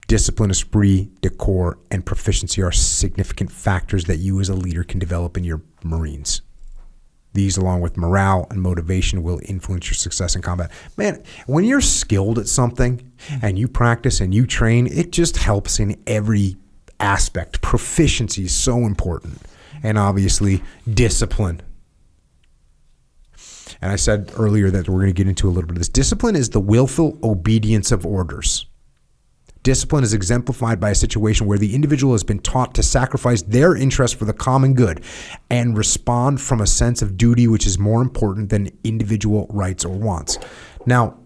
Discipline, esprit, decor, and proficiency are significant factors that you as a leader can develop in your Marines. These, along with morale and motivation, will influence your success in combat. Man, when you're skilled at something and you practice and you train, it just helps in every aspect. Proficiency is so important. And obviously, discipline. And I said earlier that we're going to get into a little bit of this. Discipline is the willful obedience of orders. Discipline is exemplified by a situation where the individual has been taught to sacrifice their interest for the common good and respond from a sense of duty which is more important than individual rights or wants. Now,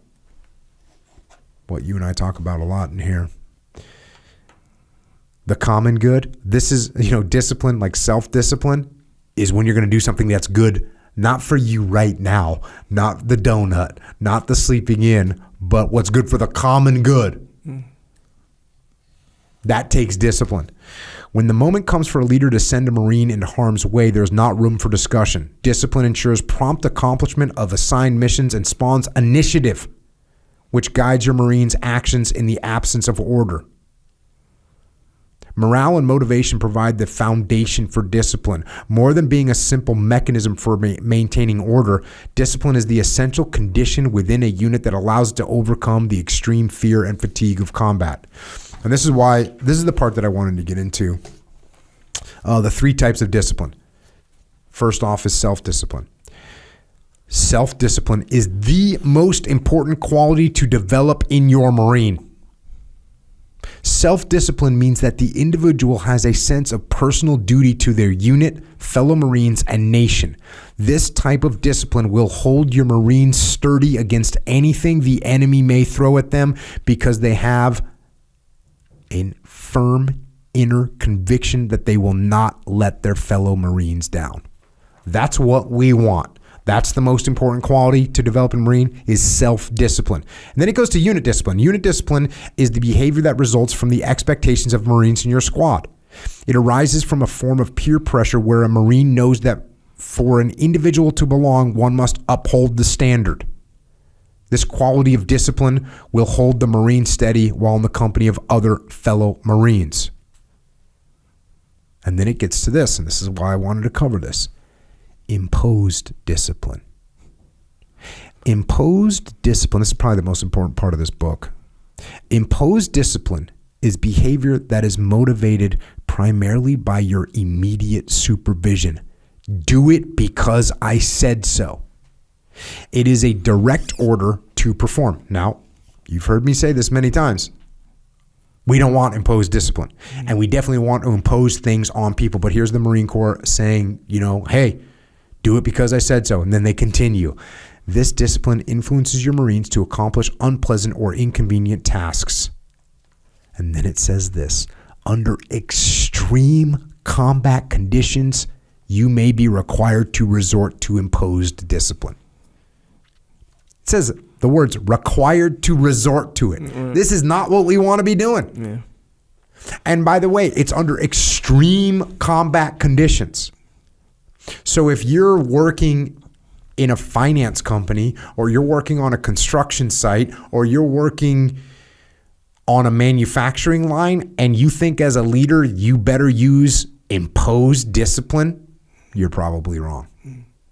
what you and I talk about a lot in here, the common good, this is, discipline, like self-discipline, is when you're going to do something that's good, not for you right now, not the donut, not the sleeping in, but what's good for the common good. That takes discipline. When the moment comes for a leader to send a Marine into harm's way, there's not room for discussion. Discipline ensures prompt accomplishment of assigned missions and spawns initiative, which guides your Marines' actions in the absence of order. Morale and motivation provide the foundation for discipline. More than being a simple mechanism for maintaining order, discipline is the essential condition within a unit that allows it to overcome the extreme fear and fatigue of combat. And this is the part that I wanted to get into. The 3 types of discipline. First off is self-discipline. Self-discipline is the most important quality to develop in your Marine. Self-discipline means that the individual has a sense of personal duty to their unit, fellow Marines, and nation. This type of discipline will hold your Marines sturdy against anything the enemy may throw at them because they have a firm inner conviction that they will not let their fellow Marines down. That's what we want. That's the most important quality to develop in Marine is self-discipline. And then it goes to unit discipline. Unit discipline is the behavior that results from the expectations of Marines in your squad. It arises from a form of peer pressure where a Marine knows that for an individual to belong, one must uphold the standard. This quality of discipline will hold the Marine steady while in the company of other fellow Marines. And then it gets to this, and this is why I wanted to cover this. Imposed discipline. Imposed discipline, this is probably the most important part of this book. Imposed discipline is behavior that is motivated primarily by your immediate supervision. Do it because I said so. It is a direct order to perform. Now, you've heard me say this many times. We don't want imposed discipline. And we definitely want to impose things on people. But here's the Marine Corps saying, hey, do it because I said so. And then they continue. This discipline influences your Marines to accomplish unpleasant or inconvenient tasks. And then it says this. Under extreme combat conditions, you may be required to resort to imposed discipline. It says the words required to resort to it. This is not what we want to be doing. Yeah. And by the way, it's under extreme combat conditions. So if you're working in a finance company or you're working on a construction site or you're working on a manufacturing line and you think as a leader you better use imposed discipline, you're probably wrong.